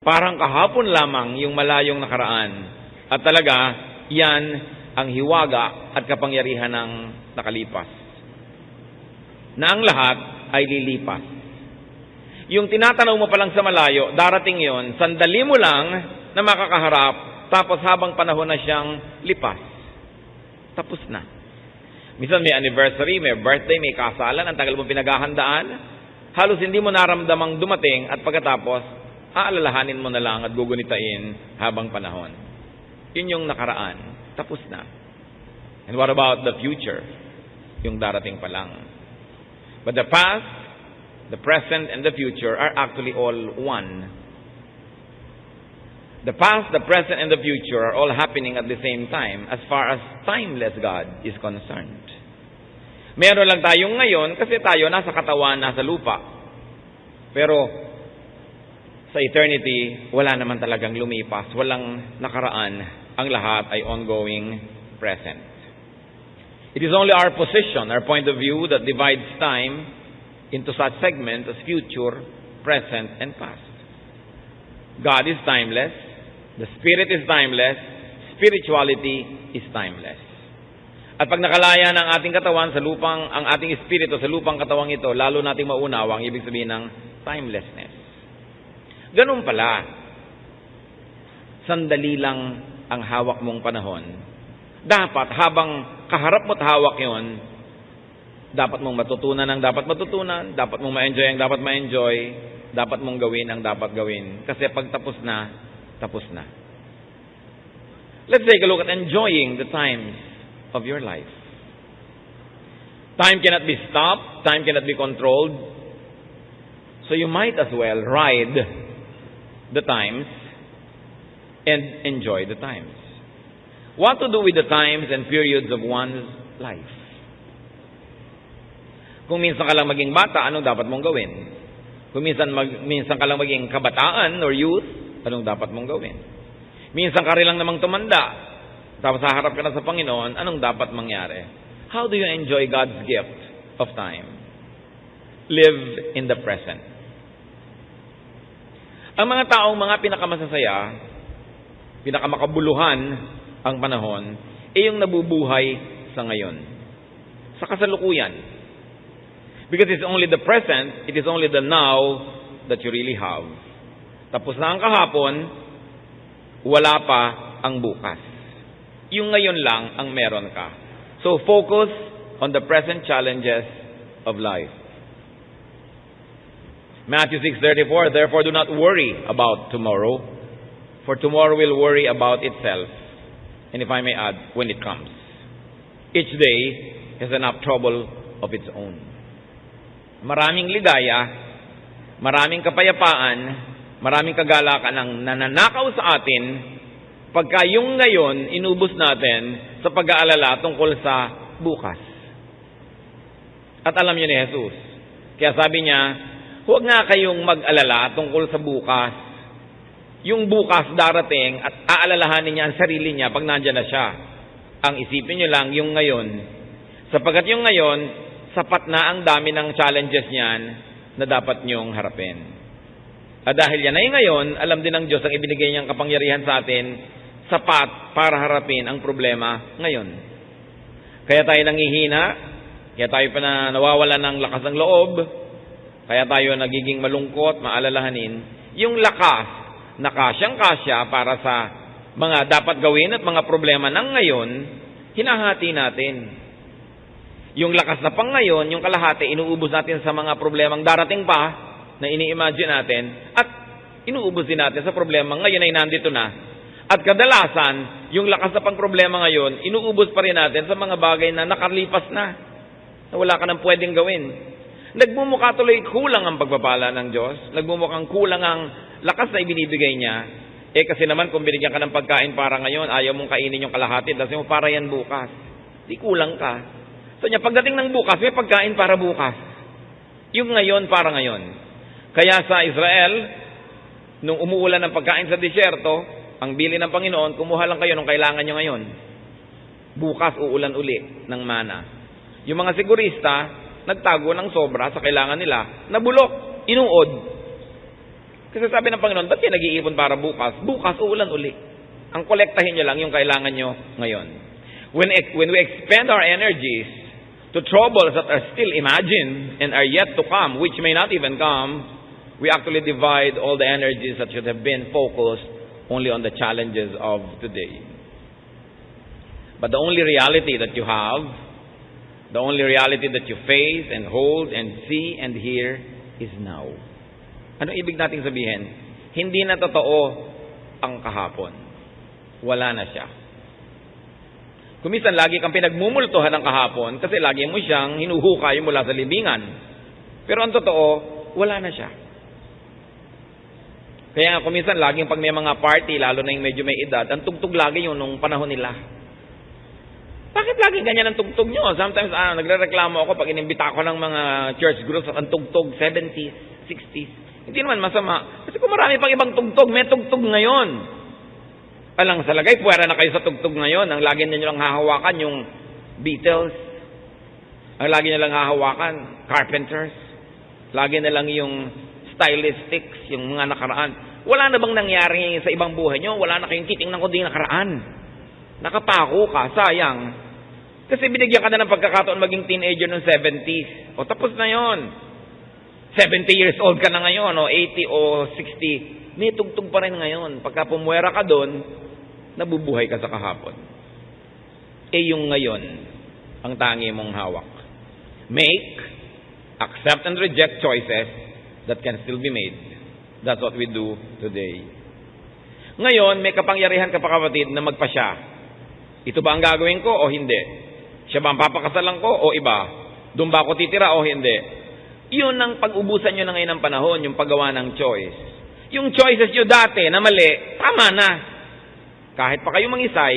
Parang kahapon lamang yung malayong nakaraan. At talaga, yan ang hiwaga at kapangyarihan ng nakalipas. Na ang lahat ay lilipas. Yung tinatanaw mo pa lang sa malayo, darating yon, sandali mo lang na makakaharap, tapos habang panahon na siyang lipas. Tapos na. Minsan may anniversary, may birthday, may kasalan, ang tagal mo pinaghahandaan, halos hindi mo naramdamang dumating at pagkatapos, aalalahanin mo na lang at gugunitain habang panahon. Yun yung nakaraan. Tapos na. And what about the future? Yung darating pa lang. But the past, the present, and the future are actually all one. The past, the present, and the future are all happening at the same time as far as timeless God is concerned. Meron lang tayong ngayon kasi tayo nasa katawan, nasa lupa. Pero sa eternity, wala naman talagang lumipas. Walang nakaraan. Ang lahat ay ongoing present. It is only our position, our point of view that divides time into such segments as future, present, and past. God is timeless. The Spirit is timeless. Spirituality is timeless. At pag nakalaya ng ating katawan sa lupang, ang ating espiritu sa lupang katawang ito, lalo nating maunawa ang ibig sabihin ng timelessness. Ganun pala. Sandali lang ang hawak mong panahon. Dapat habang kaharap mo't hawak yon, dapat mong matutunan ang dapat matutunan, dapat mong ma-enjoy ang dapat ma-enjoy, dapat mong gawin ang dapat gawin. Kasi pag tapos na, tapos na. Let's take a look at enjoying the times of your life. Time cannot be stopped, time cannot be controlled. So you might as well ride the times and enjoy the times. What to do with the times and periods of one's life? Kung minsan ka lang maging bata, anong dapat mong gawin? Kung minsan ka lang maging kabataan or youth, anong dapat mong gawin? Minsan ka rin lang namang tumanda, tapos haharap ka na sa Panginoon, anong dapat mangyari? How do you enjoy God's gift of time? Live in the present. Ang mga taong mga pinakamasasaya, pinakamakabuluhan ang panahon, yung nabubuhay sa ngayon. Sa kasalukuyan. Because it's only the present, it is only the now that you really have. Tapos na ang kahapon, wala pa ang bukas. Yung ngayon lang ang meron ka. So focus on the present challenges of life. Matthew 6:34, therefore do not worry about tomorrow, for tomorrow will worry about itself. And if I may add, when it comes. Each day has enough trouble of its own. Maraming ligaya, maraming kapayapaan, maraming kagalakan ang nananakaw sa atin pagka yung ngayon inubos natin sa pag-aalala tungkol sa bukas. At alam niyo ni Jesus, kaya sabi niya, huwag nga kayong mag-alala tungkol sa bukas. Yung bukas darating at aalalahanin niya ang sarili niya pag nandiyan na siya. Ang isipin niyo lang yung ngayon. Sapagkat yung ngayon, sapat na ang dami ng challenges niyan na dapat niyong harapin. At dahil yan ay ngayon, alam din ng Diyos ang ibinigay niyang kapangyarihan sa atin, sapat para harapin ang problema ngayon. Kaya tayo nangihina, kaya tayo pa na nawawala ng lakas ng loob, kaya tayo nagiging malungkot, maalalahanin, yung lakas na kasyang-kasya para sa mga dapat gawin at mga problema ng ngayon, hinahati natin. Yung lakas na pang ngayon, yung kalahati, inuubos natin sa mga problemang darating pa na ini-imagine natin at inuubos din natin sa problema ngayon ay nandito na. At kadalasan, yung lakas na pang problema ngayon, inuubos pa rin natin sa mga bagay na nakalipas na wala ka nang pwedeng gawin. Nagmumukha tuloy kulang ang pagpapala ng Diyos. Nagmumukhang kulang ang lakas na ibinibigay niya. Kasi naman kung binigyan ka ng pagkain para ngayon, ayaw mong kainin yung kalahati, dahil mo para yan bukas. Di kulang ka. So niya, pagdating ng bukas, may pagkain para bukas. Yung ngayon para ngayon. Kaya sa Israel, nung umuulan ng pagkain sa disyerto, ang bili ng Panginoon, kumuha lang kayo nung kailangan nyo ngayon. Bukas uulan uli ng mana. Yung mga sigurista, nagtago ng sobra sa kailangan nila, nabulok, inuod. Kasi sabi ng Panginoon, ba't kayo nag-iipon para bukas? Bukas, uulan uli. Ang kolektahin nyo lang yung kailangan nyo ngayon. When we expend our energies to troubles that are still imagined and are yet to come, which may not even come, we actually divide all the energies that should have been focused only on the challenges of today. But the only reality that you have, the only reality that you face and hold and see and hear is now. Ano ibig nating sabihin? Hindi na totoo ang kahapon. Wala na siya. Kumisan lagi kang pinagmumultuhan ng kahapon kasi lagi mo siyang hinuhukay mula sa libingan. Pero ang totoo, wala na siya. Kaya nga kumisan laging pag may mga party, lalo na yung medyo may edad, ang tugtog lagi yung nung panahon nila. Bakit lagi ganyan ang tugtog nyo? Sometimes nagrereklamo ako pag inimbita ko ng mga church groups at ang tugtog 70s, 60s. Hindi naman masama. Kasi kung marami pang ibang tugtog, may tugtog ngayon. Alang sa lagay, puwera na kayo sa tugtog ngayon. Ang lagi niyo lang hahawakan yung Beatles. Ang lagi niyo lang hahawakan, Carpenters. Lagi na lang yung stylistics, yung mga nakaraan. Wala na bang nangyari sa ibang buhay nyo? Wala na kayong titingnan kundi nakaraan. Nakapako ka, sayang. Kasi binigyan ka na ng pagkakataon maging teenager noong 70s. O tapos na yon. 70 years old ka na ngayon, o 80 o 60. May tugtog pa rin ngayon. Pagka pumuwera ka doon, nabubuhay ka sa kahapon. Yung ngayon, ang tangi mong hawak. Make, accept and reject choices that can still be made. That's what we do today. Ngayon, may kapangyarihan ka pa kapatid na magpasya. Ito ba ang gagawin ko o hindi? Siya ba ang papakasalan ko o iba? Doon ba ako titira o hindi? Yun ang pag-ubusan nyo na ngayon ng panahon, yung paggawa ng choice. Yung choices nyo dati na mali, tama na. Kahit pa kayo mangisay,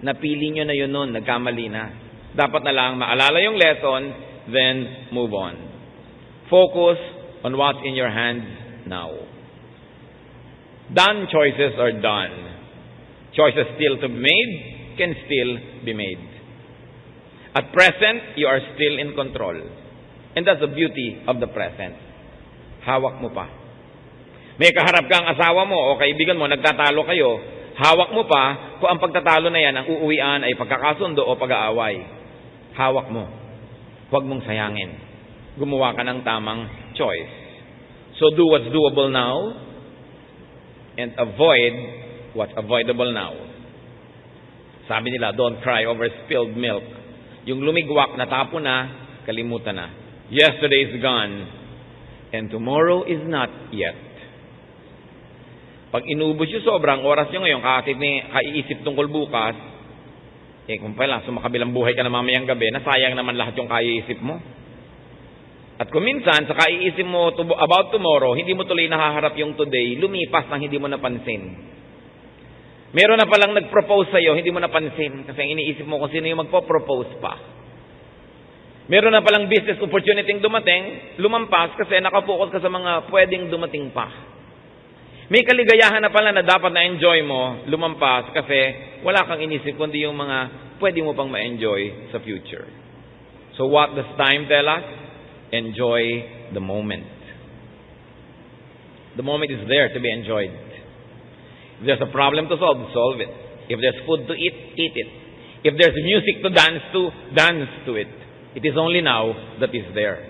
napili nyo na yun noon, nagkamali na. Dapat na lang maalala yung lesson, then move on. Focus on what's in your hands now. Done choices are done. Choices still to be made can still be made. At present, you are still in control. And that's the beauty of the present. Hawak mo pa. May kaharap kang asawa mo o kaibigan mo, nagtatalo kayo, hawak mo pa kung ang pagtatalo na yan, ang uuwian ay pagkakasundo o pag-aaway. Hawak mo. Huwag mong sayangin. Gumawa ka ng tamang choice. So do what's doable now and avoid what's avoidable now. Sabi nila, don't cry over spilled milk. Yung lumigwak, natapo na, kalimutan na. Yesterday is gone and tomorrow is not yet. Pag inubos yung sobrang oras nyo ngayon, kaiisip tungkol bukas, kung pala, sumakabilang buhay ka na mamayang gabi, nasayang naman lahat yung kaiisip mo. At kung minsan, sa kaiisip mo about tomorrow, hindi mo tuloy nahaharap yung today, lumipas nang hindi mo napansin. Meron na palang nag-propose sa'yo, hindi mo napansin, kasi ang iniisip mo kung sino yung magpo-propose pa. Meron na palang business opportunity dumating, lumampas kasi nakafocus ka sa mga pwedeng dumating pa. May kaligayahan na pala na dapat na-enjoy mo, lumampas kasi wala kang inisip kundi yung mga pwede mo pang ma-enjoy sa future. So what does time tell us? Enjoy the moment. The moment is there to be enjoyed. If there's a problem to solve, solve it. If there's food to eat, eat it. If there's music to dance to it. It is only now that is there.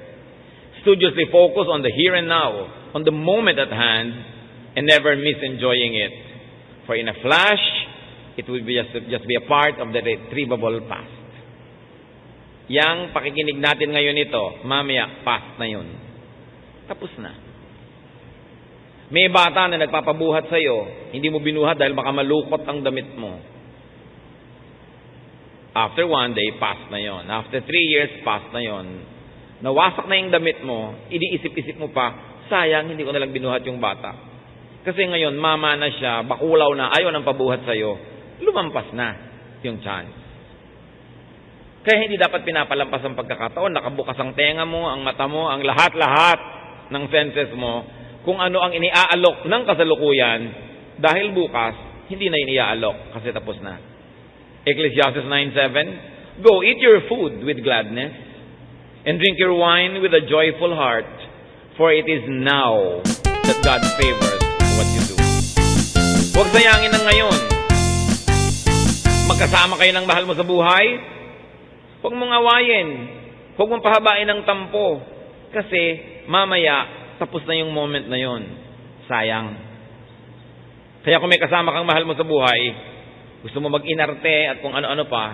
Studiously focus on the here and now, on the moment at hand, and never miss enjoying it. For in a flash, it will be just be a part of the retrievable past. Yang pakikinig natin ngayon ito, mamaya, past na yun. Tapos na. May bata na nagpapabuhat sa'yo, hindi mo binuhat dahil baka malukot ang damit mo. After 1 day, past na yon. After 3 years, past na yon. Nawasak na yung damit mo, iniisip-isip mo pa, sayang, hindi ko nalang binuhat yung bata. Kasi ngayon, mama na siya, bakulaw na, ayaw nang pabuhat sa'yo, lumampas na yung chance. Kaya hindi dapat pinapalampas ang pagkakataon, nakabukas ang tenga mo, ang mata mo, ang lahat-lahat ng senses mo, kung ano ang iniaalok ng kasalukuyan, dahil bukas, hindi na iniaalok kasi tapos na. Ecclesiastes 9:7, go eat your food with gladness, and drink your wine with a joyful heart, for it is now that God favors what you do. Huwag sayangin ang ngayon. Magkasama kayo ng mahal mo sa buhay. Huwag mong awayin. Huwag mong pahabain ng tampo. Kasi mamaya, tapos na yung moment na yon. Sayang. Kaya kung may kasama kang mahal mo sa buhay, gusto mo mag-inarte at kung ano-ano pa,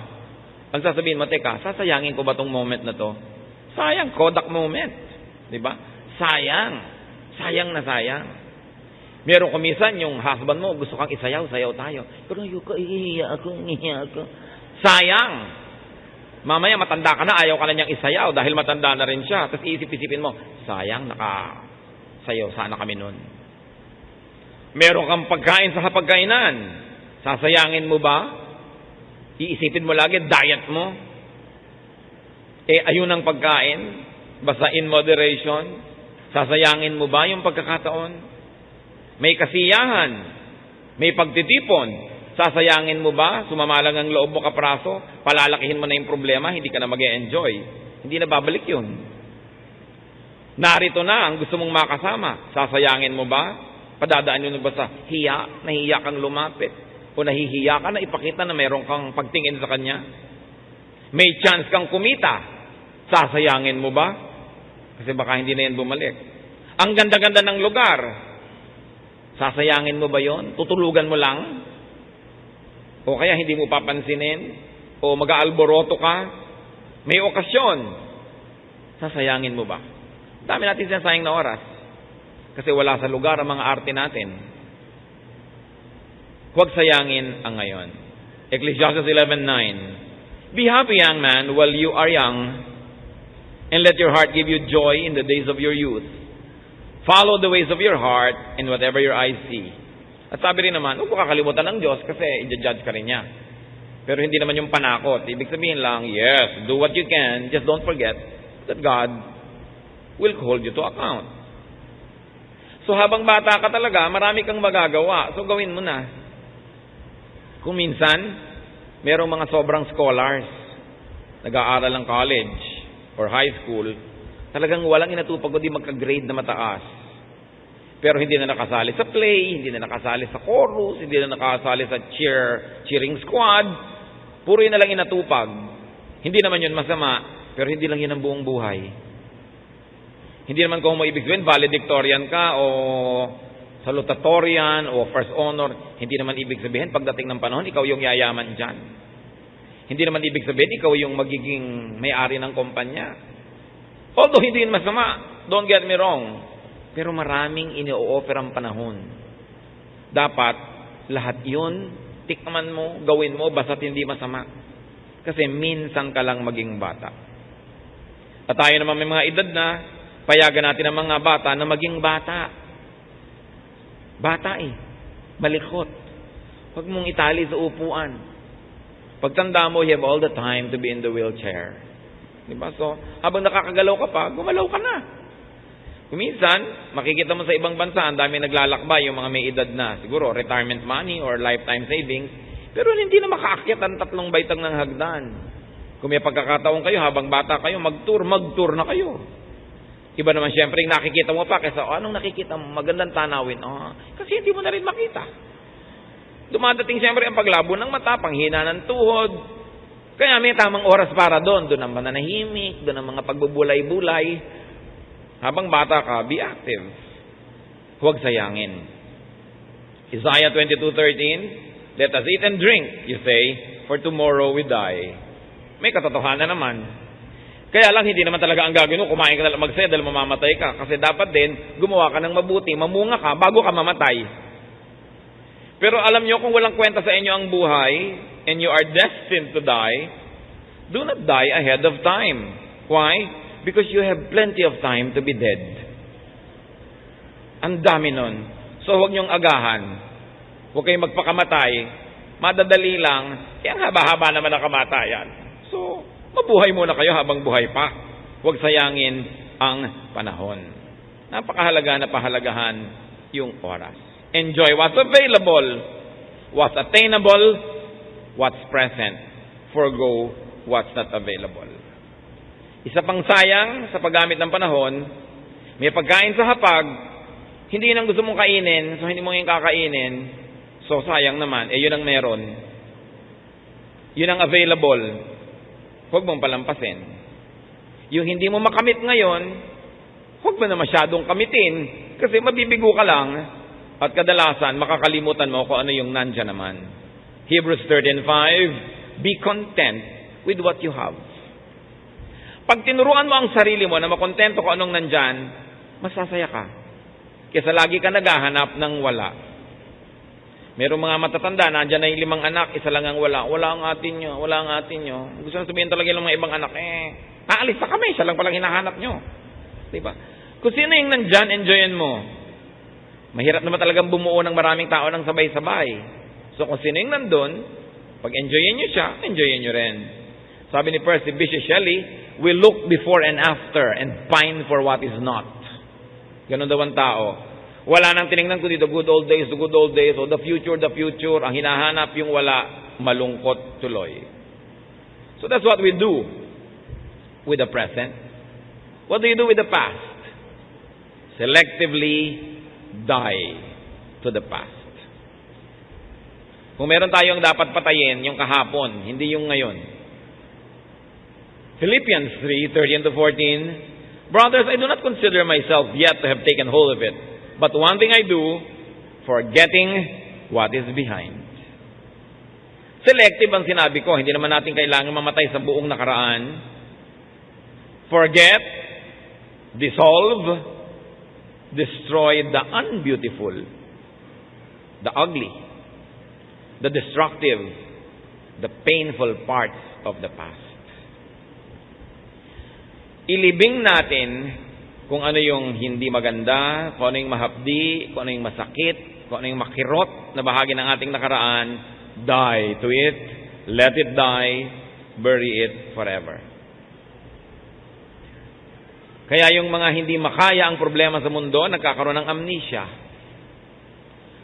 ang sasabihin mo, teka, sasayangin ko ba tong moment na to? Sayang, Kodak moment. Diba? Sayang. Sayang na sayang. Meron kumisan yung husband mo, gusto kang isayaw, sayaw tayo. Pero ayoko, ihiya ako. Sayang. Mamaya matanda ka na, ayaw ka na niyang isayaw dahil matanda na rin siya. Tapos iisip-isipin mo, sayang, nakasayaw sana kami nun. Meron kang pagkain sa hapagkainan. Sasayangin mo ba? Iisipin mo lagi, diet mo. Ayun ang pagkain. Basta in moderation. Sasayangin mo ba yung pagkakataon? May kasiyahan. May pagtitipon. Sasayangin mo ba? Sumamalang ang loob mo kapraso. Palalakihin mo na yung problema. Hindi ka na mag-e-enjoy. Hindi na babalik yun. Narito na ang gusto mong makasama. Sasayangin mo ba? Padadaan yun ba sa hiya? Nahihiya kang lumapit? O nahihiya ka na ipakita na mayroon kang pagtingin sa kanya? May chance kang kumita. Sasayangin mo ba? Kasi baka hindi na yan bumalik. Ang ganda-ganda ng lugar. Sasayangin mo ba yon? Tutulugan mo lang? O kaya hindi mo papansinin? O mag-aalboroto ka? May okasyon. Sasayangin mo ba? Dami natin sinasayang na oras. Kasi wala sa lugar ang mga arte natin. Huwag sayangin ang ngayon. Ecclesiastes 11:9. Be happy, young man, while you are young, and let your heart give you joy in the days of your youth. Follow the ways of your heart and whatever your eyes see. At sabi rin naman, huwag mo kakalimutan ng Diyos kasi i-judge ka rin niya. Pero hindi naman yung panakot. Ibig sabihin lang, yes, do what you can, just don't forget that God will hold you to account. So habang bata ka talaga, marami kang magagawa. So gawin mo na. Kung minsan, merong mga sobrang scholars, nag-aaral ng college or high school, talagang walang inatupag kundi magka-grade na mataas. Pero hindi na nakasali sa play, hindi na nakasali sa chorus, hindi na nakasali sa cheering squad. Puro yun na lang inatupag. Hindi naman yun masama, pero hindi lang yun ang buong buhay. Hindi naman kung mo ibig sabihin, valedictorian ka o salutatorian o first honor. Hindi naman ibig sabihin, pagdating ng panahon, ikaw yung yayaman dyan. Hindi naman ibig sabihin, ikaw yung magiging may-ari ng kumpanya. Although hindi yun masama, don't get me wrong. Pero maraming ini-offer ang panahon. Dapat, lahat yun, tikman mo, gawin mo, basta't hindi masama. Kasi minsan ka lang maging bata. At tayo naman may mga edad na, payagan natin ang mga bata na maging bata. Bata malikot. Huwag mong itali sa upuan. Pagtanda mo, you have all the time to be in the wheelchair. Diba? So, habang nakakagalaw ka pa, gumalaw ka na. Kuminsan, makikita mo sa ibang bansa, ang dami naglalakbay, yung mga may edad na. Siguro, retirement money or lifetime savings. Pero hindi na makaakyat ang 3 baitang ng hagdan. Kung may pagkakataon kayo, habang bata kayo, mag-tour na kayo. Iba naman siyempre, nakikita mo pa, kaysa, anong nakikita mo? Magandang tanawin. Kasi hindi mo na rin makita. Dumadating siyempre ang paglabo ng mata, panghina ng tuhod. Kaya may tamang oras para doon. Doon ang mananahimik, doon ang mga pagbubulay-bulay. Habang bata ka, be active. Huwag sayangin. Isaiah 22:13, let us eat and drink, you say, for tomorrow we die. May katotohanan naman. Kaya lang, hindi naman talaga ang gagawin mo, kumain ka na lang magsaya dahil mamamatay ka. Kasi dapat din, gumawa ka ng mabuti, mamunga ka bago ka mamatay. Pero alam nyo, kung walang kwenta sa inyo ang buhay, and you are destined to die, do not die ahead of time. Why? Because you have plenty of time to be dead. Ang dami nun. So huwag niyong agahan. Huwag kayong magpakamatay. Madadali lang. Ang haba-haba naman ang kamatayan. So, mabuhay muna kayo habang buhay pa. Huwag sayangin ang panahon. Napakahalaga na pahalagahan yung oras. Enjoy what's available, what's attainable, what's present. Forgo what's not available. Isa pang sayang sa paggamit ng panahon, may pagkain sa hapag, Hindi yun ang gusto mong kainin, so hindi mo yung kakainin, so sayang naman, yun ang meron. Yun ang available. Huwag mong palampasin. Yung hindi mo makamit ngayon, huwag mo na masyadong kamitin, kasi mabibigo ka lang, at kadalasan, makakalimutan mo kung ano yung nandyan naman. Hebrews 13:5, be content with what you have. Pag tinuruan mo ang sarili mo na makontento kung anong nandyan, masasaya ka. Kesa lagi ka naghahanap ng wala. Merong mga matatanda, nandyan na yung 5 anak, isa lang ang wala. Wala ang atin nyo, wala ang atin nyo. Gusto na sabihin talaga ng mga ibang anak, aalis na kami, siya lang palang hinahanap nyo. Diba? Kung sino yung nandyan, enjoyin mo. Mahirap naman talagang bumuo ng maraming tao ng sabay-sabay. So kung sino yung nandun, pag enjoyin nyo siya, enjoyin nyo rin. Sabi ni Percy Bysshe Shelley, we look before and after and pine for what is not. Ganon daw ang tao. Wala nang tinignan ko dito, good old days, o the future. Ang hinahanap yung wala, malungkot tuloy. So that's what we do with the present. What do you do with the past? Selectively die to the past. Kung meron tayong dapat patayin, yung kahapon, hindi yung ngayon. Philippians 3:13-14, brothers, I do not consider myself yet to have taken hold of it, but one thing I do, forgetting what is behind. Selective ang sinabi ko, hindi naman natin kailangan mamatay sa buong nakaraan. Forget, dissolve, destroy the unbeautiful, the ugly, the destructive, the painful parts of the past. Ilibing natin kung ano yung hindi maganda, kung ano yung mahapdi, kung ano yung masakit, kung ano yung makirot na bahagi ng ating nakaraan. Die to it, let it die, bury it forever. Kaya yung mga hindi makaya ang problema sa mundo, nagkakaroon ng amnesia.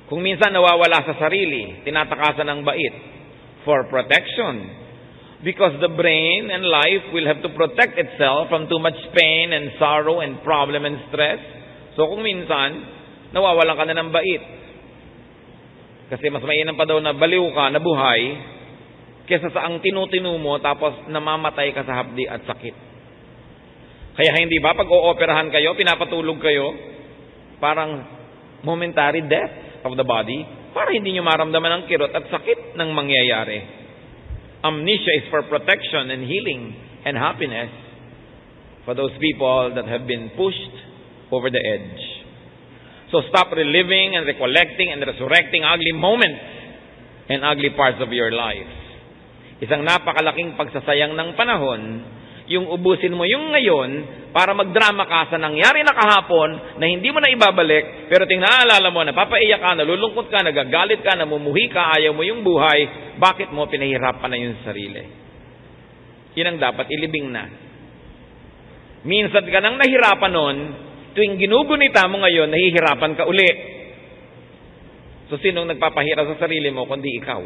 Kung minsan nawawala sa sarili, tinatakasan ng bait for protection. Because the brain and life will have to protect itself from too much pain and sorrow and problem and stress. So kung minsan, nawawalan ka na ng bait. Kasi mas mainam pa daw na baliw ka, na buhay, kesa sa ang tinutinu mo tapos namamatay ka sa hapdi at sakit. Kaya hindi ba pag ooperahan kayo, pinapatulog kayo, parang momentary death of the body, para hindi nyo maramdaman ang kirot at sakit ng mangyayari. Amnesia is for protection and healing and happiness for those people that have been pushed over the edge. So stop reliving and recollecting and resurrecting ugly moments and ugly parts of your life. Isang napakalaking pagsasayang ng panahon, yung ubusin mo yung ngayon para magdrama ka sa nangyari na kahapon na hindi mo na ibabalik, pero naalala mo, napapaiyak ka, nalulungkot ka, nagagalit ka, namumuhi ka, ayaw mo yung buhay, bakit mo pinahirapan na yung sarili? Yun ang dapat ilibing na. Minsan ka nang nahirapan nun, tuwing ginugunita mo ngayon, nahihirapan ka uli. So sinong nagpapahirap sa sarili mo kundi ikaw?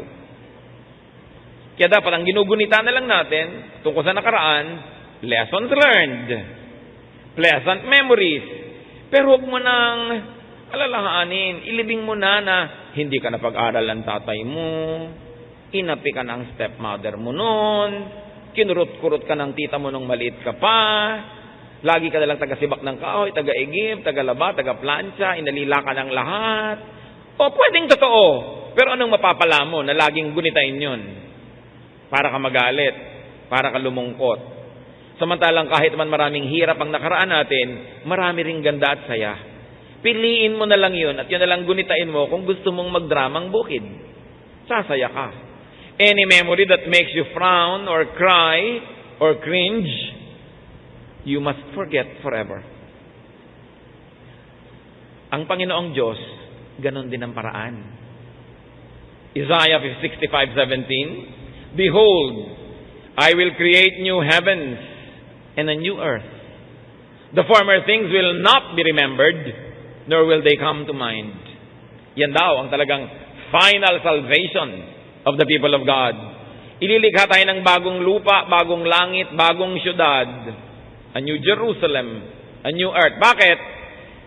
Kaya dapat ang ginugunita na lang natin tungkol sa nakaraan, lessons learned, pleasant memories. Pero huwag mo nang alalahanin, ilibing mo na hindi ka napag-aral ng tatay mo, inapi ka ng stepmother mo noon, kinurot-kurot ka ng tita mo nung maliit ka pa, lagi ka nalang taga-sibak ng kahoy, taga-igib, taga-laba, taga-plancha, inalila ka ng lahat. O pwedeng totoo, pero anong mapapala mo na laging gunitain yun? Para ka magalit, para ka lumungkot. Samantalang kahit man maraming hirap ang nakaraan natin, marami ring ganda at saya. Piliin mo na lang yun at yun na lang gunitain mo kung gusto mong magdramang bukid. Sasaya ka. Any memory that makes you frown or cry or cringe, you must forget forever. Ang Panginoong Diyos, ganon din ang paraan. Isaiah 65:17, behold, I will create new heavens and a new earth. The former things will not be remembered, nor will they come to mind. Yan daw ang talagang final salvation of the people of God. Ililikha tayo ng bagong lupa, bagong langit, bagong syudad, a new Jerusalem, a new earth. Bakit?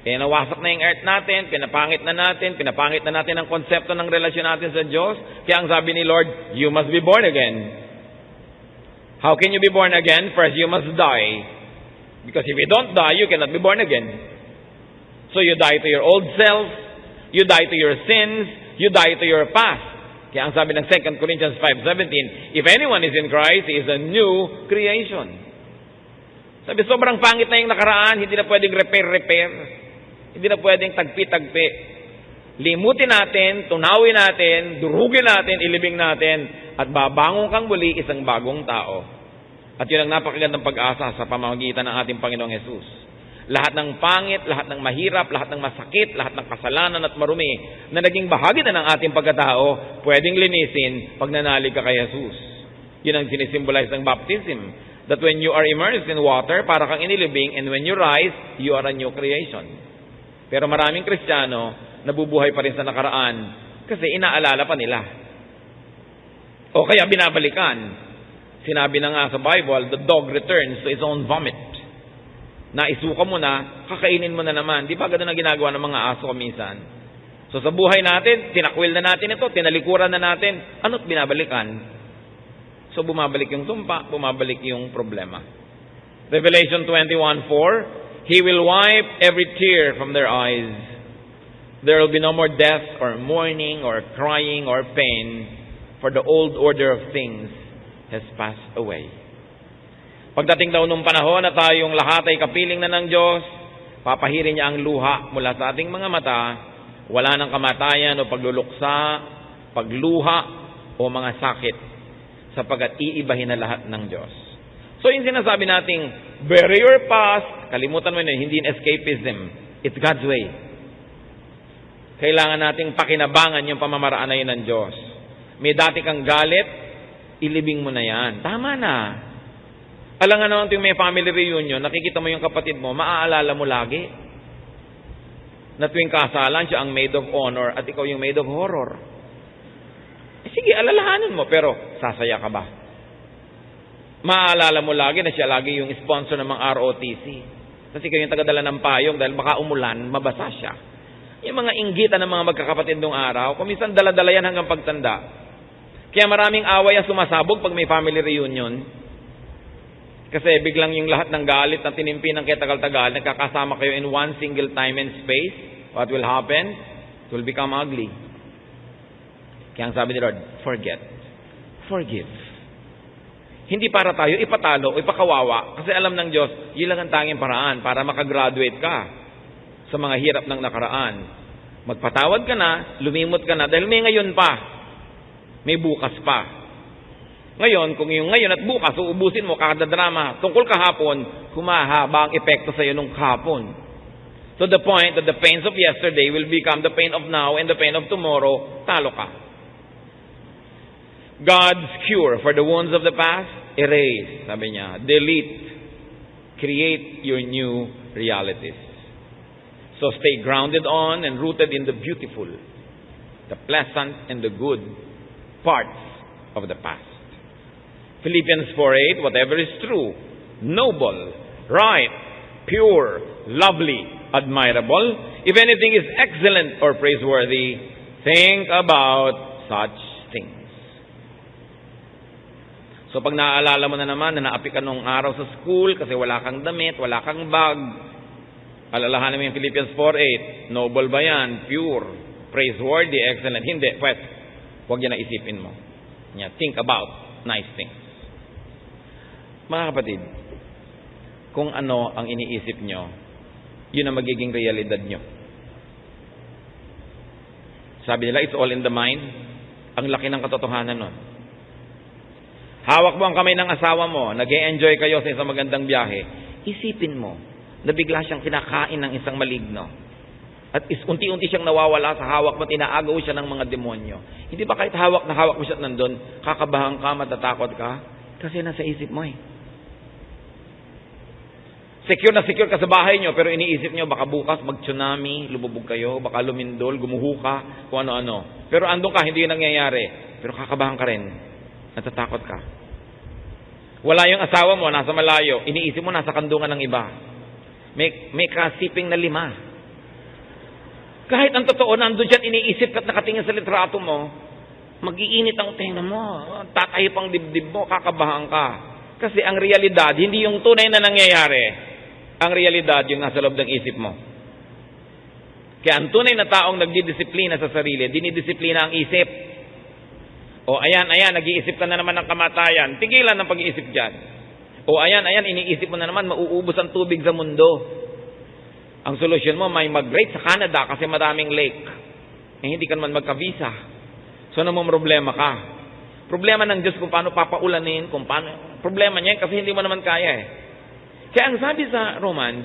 Kaya nawasak na yung earth natin, pinapangit na natin ang konsepto ng relasyon natin sa Diyos. Kaya ang sabi ni Lord, you must be born again. How can you be born again? First, you must die. Because if you don't die, you cannot be born again. So you die to your old self, you die to your sins, you die to your past. Kaya ang sabi ng 2 Corinthians 5:17, if anyone is in Christ, he is a new creation. Sabi, sobrang pangit na yung nakaraan, hindi na pwedeng repair. Hindi na pwedeng tagpi-tagpi. Limutin natin, tunawin natin, durugin natin, ilibing natin, at babangon kang muli isang bagong tao. At yun ang napakagandang pag-asa sa pamamagitan ng ating Panginoong Hesus. Lahat ng pangit, lahat ng mahirap, lahat ng masakit, lahat ng kasalanan at marumi na naging bahagi na ng ating pagkatao, pwedeng linisin pag nanalig ka kay Hesus. Yun ang sinisimbolize ng baptism. That when you are immersed in water, para kang inilibing, and when you rise, you are a new creation. Pero maraming Kristiyano, nabubuhay pa rin sa nakaraan kasi inaalala pa nila. O kaya binabalikan. Sinabi na nga sa Bible, the dog returns to its own vomit. Naisuka mo na, kakainin mo na naman. Di ba ganun ang ginagawa ng mga aso minsan? So sa buhay natin, tinakwil na natin ito, tinalikuran na natin, ano't binabalikan? So bumabalik yung sumpa, bumabalik yung problema. Revelation 21:4, He will wipe every tear from their eyes. There will be no more death or mourning or crying or pain, for the old order of things has passed away. Pagdating daw nung panahon na tayong lahat ay kapiling na ng Diyos, papahirin niya ang luha mula sa ating mga mata, wala ng kamatayan o pagluluksa, pagluha o mga sakit, sapagkat iibahin na lahat ng Diyos. So yung sinasabi nating, bury your past, kalimutan mo yun, hindi in escapism. It's God's way. Kailangan nating pakinabangan yung pamamaraan na yun ng Diyos. May dati kang galit, ilibing mo na yan. Tama na. Alam nga naman yung may family reunion, nakikita mo yung kapatid mo, maaalala mo lagi na tuwing kasalan siya ang maid of honor at ikaw yung maid of horror. Sige, alalahanin mo, pero sasaya ka ba? Maaalala mo lagi na siya lagi yung sponsor ng mga ROTC. Kasi kayo yung tagadala ng payong dahil baka umulan, mabasa siya. Yung mga inggitan ng mga magkakapatid nung araw, kuminsan dala-dala yan hanggang pagtanda. Kaya maraming away ang sumasabog pag may family reunion. Kasi biglang yung lahat ng galit na tinimpi ng kaya tagal-tagal, nagkakasama kayo in one single time and space. What will happen? It will become ugly. Kaya ang sabi ni Lord, forget. Forgive. Hindi para tayo ipatalo o ipakawawa. Kasi alam ng Diyos, yun lang ang tanging paraan para makagraduate ka sa mga hirap ng nakaraan. Magpatawad ka na, lumimot ka na, dahil may ngayon pa. May bukas pa. Ngayon, kung yung ngayon at bukas, uubusin mo kakadrama tungkol kahapon, humahaba ang epekto sa iyo nung kahapon. To the point that the pains of yesterday will become the pain of now and the pain of tomorrow, talo ka. God's cure for the wounds of the past, erase, sabi niya, delete, create your new realities. So stay grounded on and rooted in the beautiful, the pleasant and the good parts of the past. Philippians 4:8, whatever is true, noble, right, pure, lovely, admirable, if anything is excellent or praiseworthy, think about such things. So pag naaalala mo na naman na naapi ka nung araw sa school kasi wala kang damit, wala kang bag, alalahanin mo yung Philippians 4:8, noble ba yan? Pure, praiseworthy, excellent. Hindi, pwes, huwag yan na isipin mo. Think about nice things. Mga kapatid, kung ano ang iniisip nyo, yun ang magiging realidad nyo. Sabi nila, it's all in the mind. Ang laki ng katotohanan nun. Hawak mo ang kamay ng asawa mo, nag-e-enjoy kayo sa isang magandang biyahe, isipin mo na bigla siyang kinakain ng isang maligno. At unti-unti siyang nawawala sa hawak mo, tinaagaw siya ng mga demonyo. Hindi ba kahit hawak na hawak mo siya nandun, kakabahan ka, matatakot ka? Kasi nasa isip mo eh. Secure na secure ka sa bahay nyo, pero iniisip nyo, baka bukas mag-tsunami, lumubog kayo, baka lumindol, gumuho ka, kung ano-ano. Pero andun ka, hindi yun nangyayari. Pero kakabahan ka rin. Natatakot ka. Wala yung asawa mo, nasa malayo. Iniisip mo, nasa kandungan ng iba. May kasiping na 5. Kahit ang totoo, nandun siya, iniisip ka't nakatingin sa litrato mo, mag-iinit ang tenga mo, tatahip ang dibdib mo, kakabahan ka. Kasi ang realidad, hindi yung tunay na nangyayari. Ang realidad, yung nasa loob ng isip mo. Kaya ang tunay na taong nagdidisiplina sa sarili, dinidisiplina ang isip. O ayan, nag-iisip ka na naman ng kamatayan, tigilan ng pag-iisip dyan. O ayan, iniisip mo na naman, mauubos ang tubig sa mundo. Ang solusyon mo, may mag-rate sa Canada kasi maraming lake. Hindi ka naman magka-visa. So, namang problema ka. Problema ng Diyos kung paano papaulanin, kung paano. Problema niya kasi hindi mo naman kaya eh. Kaya ang sabi sa Romans,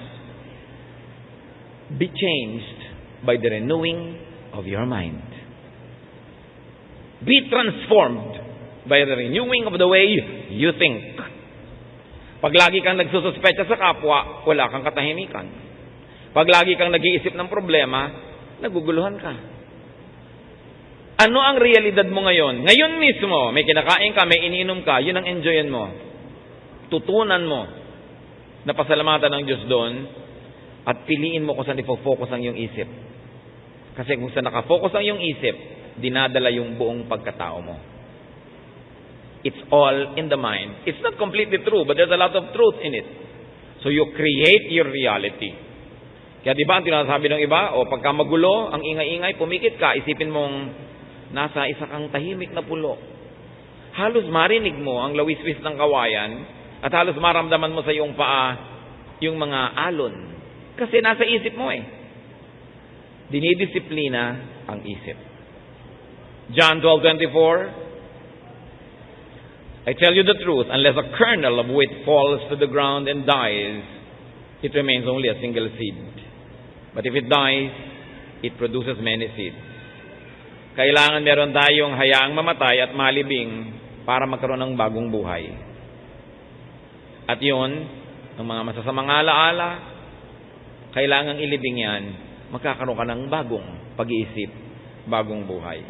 be changed by the renewing of your mind. Be transformed by the renewing of the way you think. Pag lagi kang nagsususpecha sa kapwa, wala kang katahimikan. Pag lagi kang nag-iisip ng problema, naguguluhan ka. Ano ang realidad mo ngayon? Ngayon mismo, may kinakain ka, may iniinom ka, yun ang enjoyin mo. Tutunan mo na pasalamatan ng Diyos doon at piliin mo kung saan ifo-focus ang iyong isip. Kasi kung saan nakafocus ang iyong isip, dinadala yung buong pagkatao mo. It's all in the mind. It's not completely true, but there's a lot of truth in it. So you create your reality. Kaya di ba ang tinasabi ng iba, o pagka magulo, ang ingay-ingay, pumikit ka, isipin mong nasa isa kang tahimik na pulo. Halos marinig mo ang lawiswis ng kawayan at halos maramdaman mo sa iyong paa yung mga alon. Kasi nasa isip mo eh. Dinidisiplina ang isip. John 12:24, I tell you the truth, unless a kernel of wheat falls to the ground and dies, it remains only a single seed. But if it dies, it produces many seeds. Kailangan meron tayong hayaang mamatay at malibing para magkaroon ng bagong buhay. At yun, ang mga masasamang alaala, kailangang ilibing yan, magkakaroon ka ng bagong pag-iisip, bagong buhay.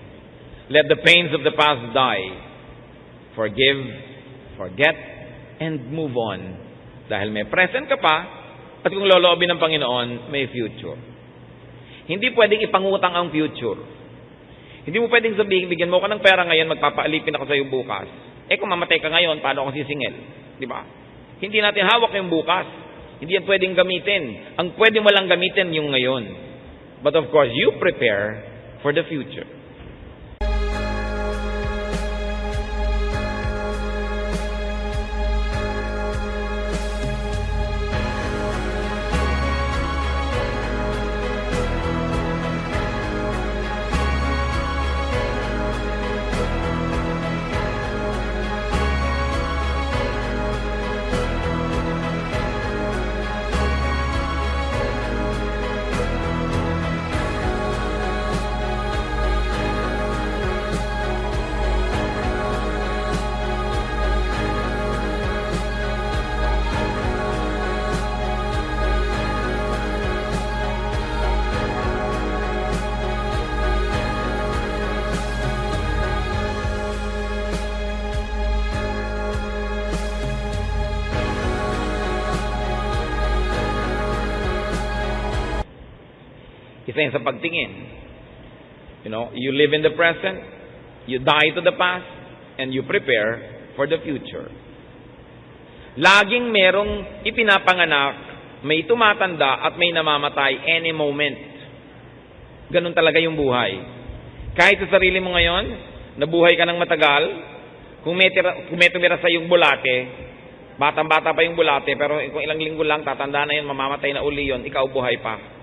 Let the pains of the past die. Forgive, forget, and move on. Dahil may present ka pa, at kung loloobin ng Panginoon, may future. Hindi pwedeng ipangutang ang future. Hindi mo pwedeng sabihin, bigyan mo ko ng pera ngayon, magpapaalipin ako sa iyo bukas. Kung mamatay ka ngayon, paano ako sisingil? Di ba? Hindi natin hawak yung bukas. Hindi yan pwedeng gamitin. Ang pwede mo lang gamitin yung ngayon. But of course, you prepare for the future. Isa yun sa pagtingin. You live in the present, you die to the past, and you prepare for the future. Laging merong ipinapanganak, may tumatanda at may namamatay any moment. Ganun talaga yung buhay. Kahit sa sarili mo ngayon, nabuhay ka ng matagal, kung may tumira sa yung bulate, batang-bata pa yung bulate, pero kung ilang linggo lang, tatanda na yun, mamamatay na uli yun, ikaw buhay pa.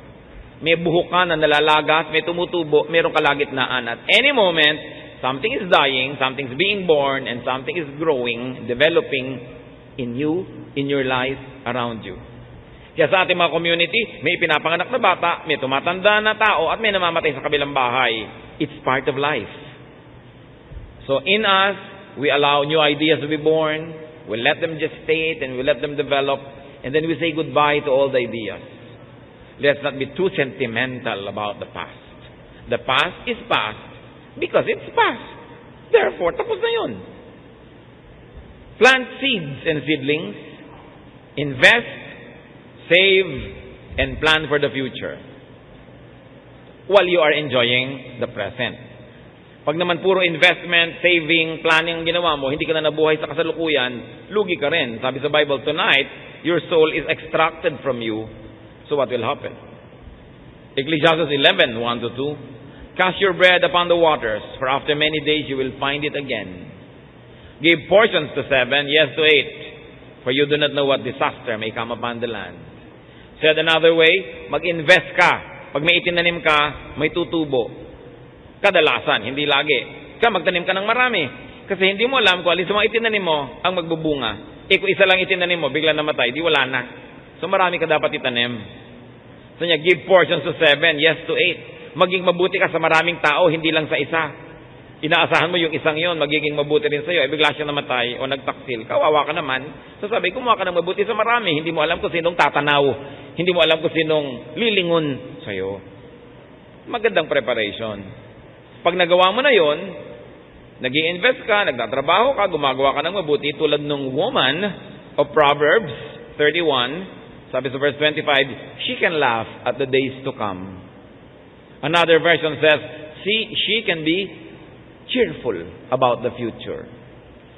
May buhok ka na nalalagas, may tumutubo, mayroong kalagitnaan. At any moment, something is dying, something's being born, and something is growing, developing in you, in your life, around you. Kaya sa ating mga community, may pinapanganak na bata, may tumatanda na tao, at may namamatay sa kabilang bahay. It's part of life. So in us, we allow new ideas to be born, we let them gestate, and we let them develop, and then we say goodbye to all the ideas. Let's not be too sentimental about the past. The past is past because it's past. Therefore, tapos na yun. Plant seeds and seedlings. Invest, save, and plan for the future. while you are enjoying the present. Pag naman puro investment, saving, planning ang ginawa mo, hindi ka na nabuhay sa kasalukuyan, lugi ka rin. Sabi sa Bible, tonight, your soul is extracted from you. So what will happen? Ecclesiastes 11:1-2. Cast your bread upon the waters, for after many days you will find it again. Give portions to 7, yes to 8, for you do not know what disaster may come upon the land. Said another way, mag-invest ka. Pag may itinanim ka, may tutubo. Kadalasan, hindi lagi. Magtanim ka ng marami. Kasi hindi mo alam kung alin sa mga itinanim mo ang magbubunga. Kung isa lang itinanim mo, bigla namatay, di wala na. So marami ka dapat itanim. So niya, give portions to 7, yes to 8. Maging mabuti ka sa maraming tao, hindi lang sa isa. Inaasahan mo yung isang yon, magiging mabuti rin sa'yo. Bigla siya namatay o nagtaksil. Kawawa ka naman. So sabi, kumuha ka ng mabuti sa marami. Hindi mo alam kung sinong tatanaw. Hindi mo alam kung sinong lilingon sa'yo. Magandang preparation. Pag nagawa mo na yon, nag-i-invest ka, nagtatrabaho ka, gumagawa ka ng mabuti, tulad ng woman of Proverbs 31, sabi sa verse 25, she can laugh at the days to come. Another version says, she can be cheerful about the future.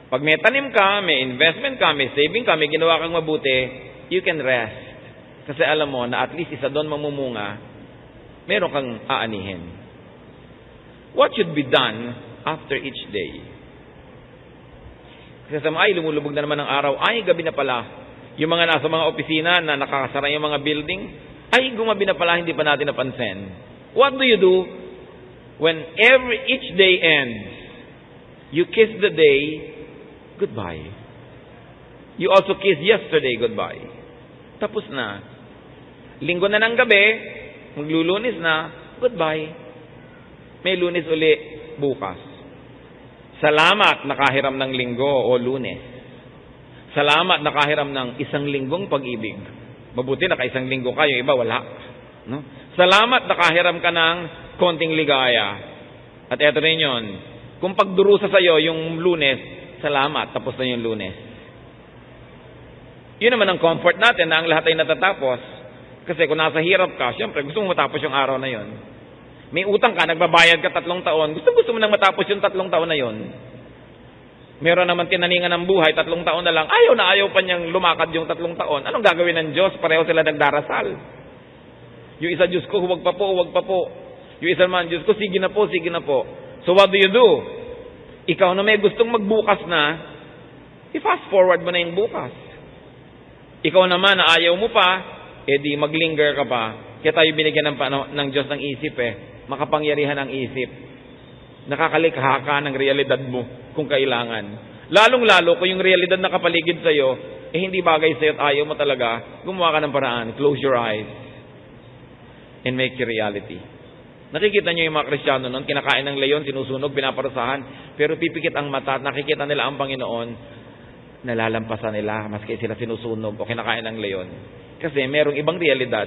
Pag may tanim ka, may investment ka, may saving ka, may ginawa kang mabuti, you can rest. Kasi alam mo na at least isa doon mamumunga, meron kang aanihin. What should be done after each day? Kasi sa mga lumulubog na naman ng araw, ay gabi na pala. Yung mga nasa mga opisina na nakakasara yung mga building, ay gumabi na pala, hindi pa natin napansin. What do you do when each day ends? You kiss the day goodbye. You also kiss yesterday goodbye. Tapos na. Linggo na ng gabi, maglulunis na, goodbye. May Lunes uli bukas. Salamat nakahiram ng linggo o Lunes. Salamat nakahiram ng isang linggong pag-ibig. Mabuti naka-isang linggo ka, yung iba wala. No? Salamat nakahiram ka ng konting ligaya. At eto rin yun. Kung pagdurusa sa'yo yung Lunes, salamat, tapos na yung Lunes. Yun naman ang comfort natin na ang lahat ay natatapos. Kasi kung nasa hirap ka, syempre gusto mo matapos yung araw na yun. May utang ka, nagbabayad ka 3 taon, gusto mo nang matapos yung 3 taon na yun. Meron naman tinaningan ng buhay, 3 taon na lang, ayaw pa niyang lumakad yung 3 taon. Anong gagawin ng Diyos? Pareho sila nagdarasal. Yung isa, Diyos ko, huwag pa po. Yung isa naman, Diyos ko, sige na po. So what do you do? Ikaw na may gustong magbukas na, i-fast forward mo na yung bukas. Ikaw naman na ayaw mo pa, edi maglinger ka pa. Kaya tayo binigyan ng Diyos ng isip makapangyarihan ang isip. Nakakalikha ka ng realidad mo kung kailangan. Lalong-lalo kung yung realidad na kapaligid sa'yo, hindi bagay sa'yo at ayaw mo talaga, gumawa ka ng paraan. Close your eyes and make it reality. Nakikita nyo yung mga Kristiyano noon, kinakain ng leyon, sinusunog, pinaparusahan, pero pipikit ang mata at nakikita nila ang Panginoon, nalalampasan nila, maski sila sinusunog o kinakain ng leyon. Kasi merong ibang realidad,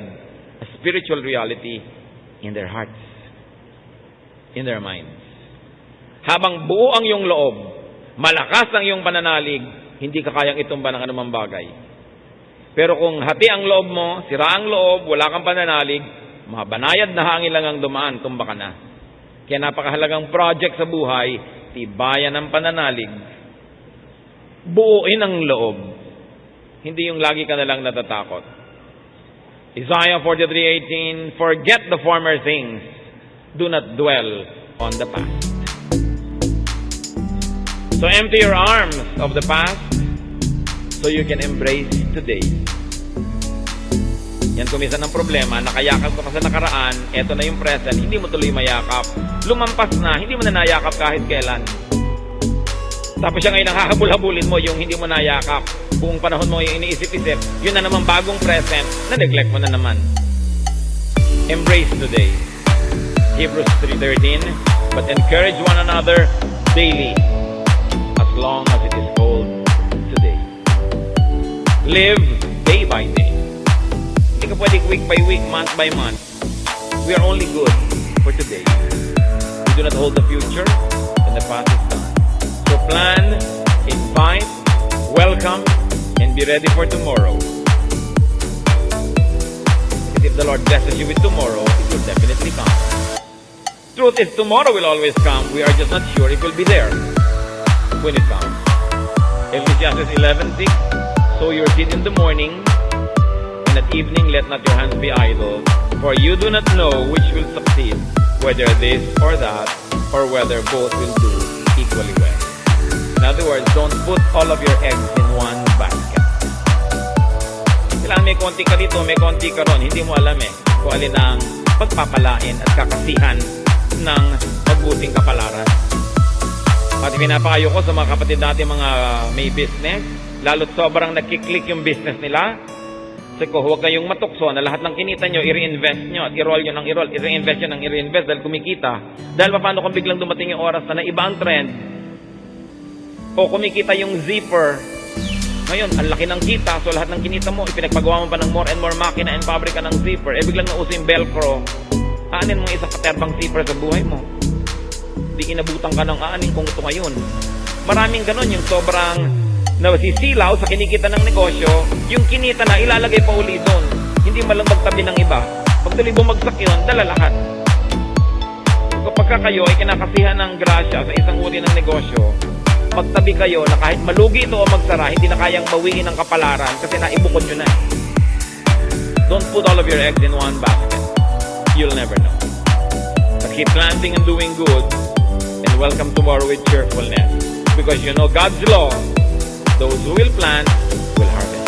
a spiritual reality in their hearts, in their minds. Habang buo ang iyong loob, malakas ang iyong pananalig, hindi ka kayang itumba ng anumang bagay. Pero kung hati ang loob mo, sira ang loob, wala kang pananalig, mabanayad na hangin lang ang dumaan, tumba ka na. Kaya napakahalagang project sa buhay, tibayan ang pananalig. Buuin ang loob. Hindi yung lagi ka na lang natatakot. Isaiah 43:18, forget the former things, do not dwell on the past. So empty your arms of the past so you can embrace today. Yan kumisan ng problema, nakayakap ka sa nakaraan, eto na yung present, hindi mo tuloy mayakap. Lumampas na, hindi mo na nayakap kahit kailan. Tapos siya ngayon nakahabul-habulin mo yung hindi mo nayakap. Buong panahon mo yung iniisip-isip, yun na naman bagong present, na-neglect mo na naman. Embrace today. Hebrews 3:13, but encourage one another daily, as long as it is called today. Live day by day. Hindi ka pwede week by week, month by month. We are only good for today. We do not hold the future, and the past is done. So plan, invite, welcome, and be ready for tomorrow. Because if the Lord blesses you with tomorrow, it will definitely come. Truth is, tomorrow will always come. We are just not sure if we'll be there when it comes. Ecclesiastes 11:6, sow your seed in the morning, and at evening let not your hands be idle, for you do not know which will succeed, whether this or that, or whether both will do equally well. In other words, don't put all of your eggs in one basket. Kailangan may konti ka dito, may konti ka ron. Hindi mo alam kung alin ang pagpapalain at kakasihan ng magbuting kapalaran. At pinapayo ko sa mga kapatid natin mga may business, lalo't sobrang nagkiklik yung business nila, kasi ko, huwag kayong matukso na lahat ng kinita nyo, i-reinvest nyo at i-roll nyo ng i-roll, i-reinvest nyo ng i-reinvest dahil kumikita. Dahil paano kung biglang dumating yung oras na iba ang trend, o kumikita yung zipper, ngayon, ang laki ng kita, so lahat ng kinita mo, ipinagpagawa mo pa ng more and more makina and pabrika ng zipper, biglang nauso yung velcro, aanin mo isang katerbang zipper sa buhay mo. Di inabutan ka ng aanin kung ito ngayon. Maraming ganon, yung sobrang nasisilaw sa kinikita ng negosyo, yung kinita na ilalagay pa uli doon. Hindi malang magtabi ng iba. Pag tuloy bumagsak yun, dala lahat. Kapag kayo ay kinakasihan ng grasya sa isang uri ng negosyo, magtabi kayo na kahit malugi ito o magsara, hindi na kayang bawiin ng kapalaran kasi naibukod nyo na. Don't put all of your eggs in one basket. You'll never know. But keep planting and doing good, and welcome tomorrow with cheerfulness. Because you know God's law, those who will plant will harvest.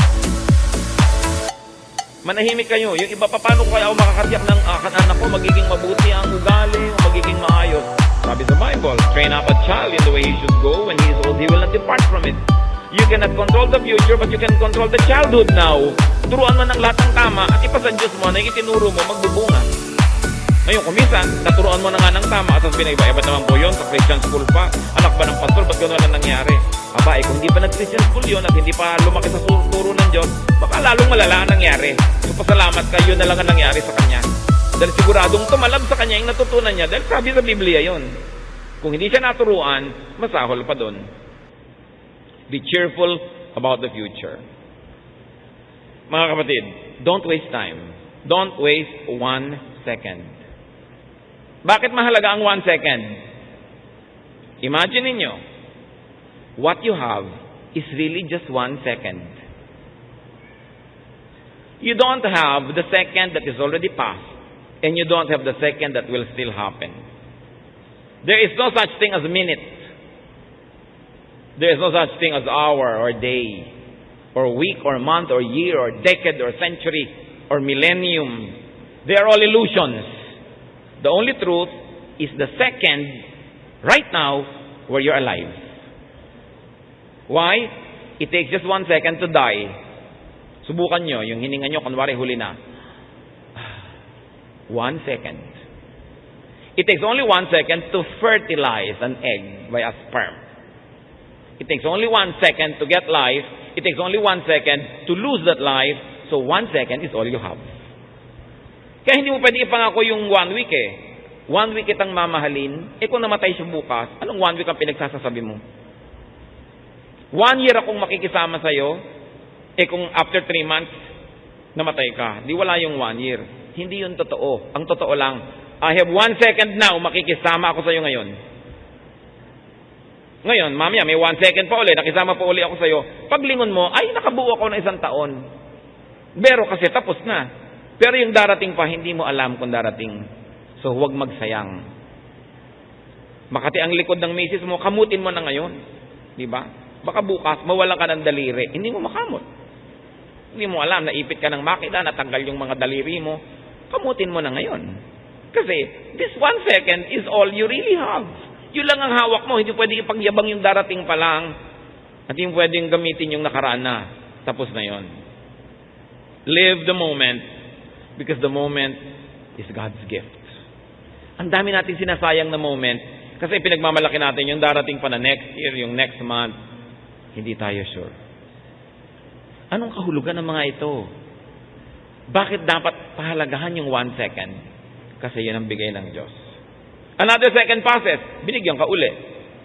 Manahimik kayo. Yung iba, paano kaya ako makakatiyak ng anak ko magiging mabuti ang ugali o magiging maayos? Sabi sa Bible, train up a child in the way he should go. When he is old, he will not depart from it. You cannot control the future, but you can control the childhood now. Turuan mo ng lahat ng tama at ipasa Diyos mo na yung itinuro mo magbubunga. Ngayon, kumisan, naturuan mo na nga ng tama at binaiba. Ba't naman po yun? Sa Christian school pa. Anak ba ng pastor? Ba't gano'n lang nangyari? Aba, kung hindi pa nag-Christian school yun at hindi pa lumaki sa turo ng Diyos, baka lalong malala ang nangyari. So, pasalamat ka, yun na lang ang nangyari sa kanya. Dahil siguradong tumalab sa kanya yung natutunan niya. Dahil sabi sa Biblia yon. Kung hindi siya naturuan, masahol pa doon. Be cheerful about the future. Mga kapatid, don't waste time. Don't waste 1 second. Bakit mahalaga ang 1 second? Imagine ninyo, what you have is really just 1 second. You don't have the second that is already past, and you don't have the second that will still happen. There is no such thing as minute. There is no such thing as hour or day, or week or month or year or decade or century or millennium. They are all illusions. The only truth is the second, right now, where you're alive. Why? It takes just 1 second to die. Subukan nyo, yung hininga nyo, kunwari huli na. 1 second. It takes only 1 second to fertilize an egg by a sperm. It takes only 1 second to get life. It takes only 1 second to lose that life. So 1 second is all you have. Kaya hindi mo pwede ipangako yung 1 week 1 week kitang mamahalin. Kung namatay siya bukas, anong 1 week ang pinagsasasabi mo? 1 year akong makikisama sa'yo. Kung after 3 months, namatay ka. Di wala yung 1 year. Hindi yun totoo. Ang totoo lang, I have 1 second now, makikisama ako sa'yo ngayon. Ngayon, mamaya, may 1 second pa uli, nakisama pa uli ako sa'yo. Paglingon mo, ay, nakabuo ako ng 1 taon. Pero kasi tapos na. Pero yung darating pa, hindi mo alam kung darating. So, huwag magsayang. Makati ang likod ng misis mo, kamutin mo na ngayon. Di ba? Baka bukas, mawalan ka ng daliri. Hindi mo makamot. Hindi mo alam, naipit ka ng makina, natanggal yung mga daliri mo. Kamutin mo na ngayon. Kasi, this 1 second is all you really have. Yun lang ang hawak mo. Hindi pwede ipagyabang yung darating pa lang. At hindi pwedeng gamitin yung nakaraan na. Tapos na yon. Live the moment. Because the moment is God's gift. Ang dami natin sinasayang na moment kasi pinagmamalaki natin yung darating pa na next year, yung next month. Hindi tayo sure. Anong kahulugan ng mga ito? Bakit dapat pahalagahan yung 1 second? Kasi yun ang bigay ng Diyos. Another second passes, binigyan ka uli.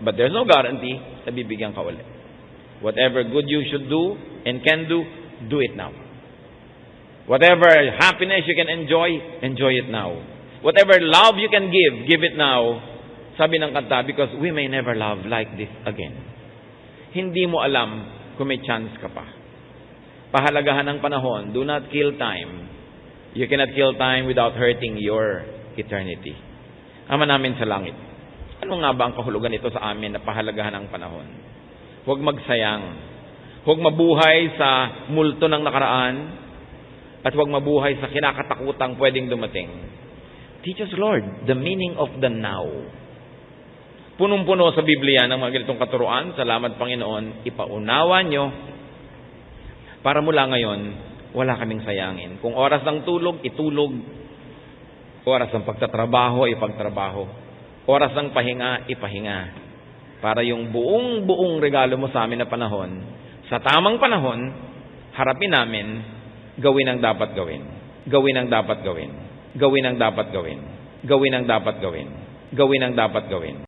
But there's no guarantee na bibigyan ka uli. Whatever good you should do and can do it now. Whatever happiness you can enjoy it now. Whatever love you can give it now. Sabi ng kanta, because we may never love like this again. Hindi mo alam kung may chance ka pa. Pahalagahan ng panahon. Do not kill time. You cannot kill time without hurting your eternity. Ama namin sa langit, ano nga ba ang kahulugan ito sa amin na pahalagahan ng panahon? Huwag magsayang. Huwag mabuhay sa multo ng nakaraan at huwag mabuhay sa kinakatakutang pwedeng dumating. Teach us, Lord, the meaning of the now. Punong-puno sa Biblia ng mga ganitong katuruan. Salamat, Panginoon. Ipaunawa nyo para mula ngayon, wala kaming sayangin. Kung oras ng tulog, itulog. Oras ng pagtatrabaho, ipagtrabaho. Oras ng pahinga, ipahinga. Para yung buong regalo mo sa amin na panahon, sa tamang panahon, harapin namin, gawin ang dapat gawin. Gawin ang dapat gawin. Gawin ang dapat gawin. Gawin ang dapat gawin. Gawin ang dapat gawin.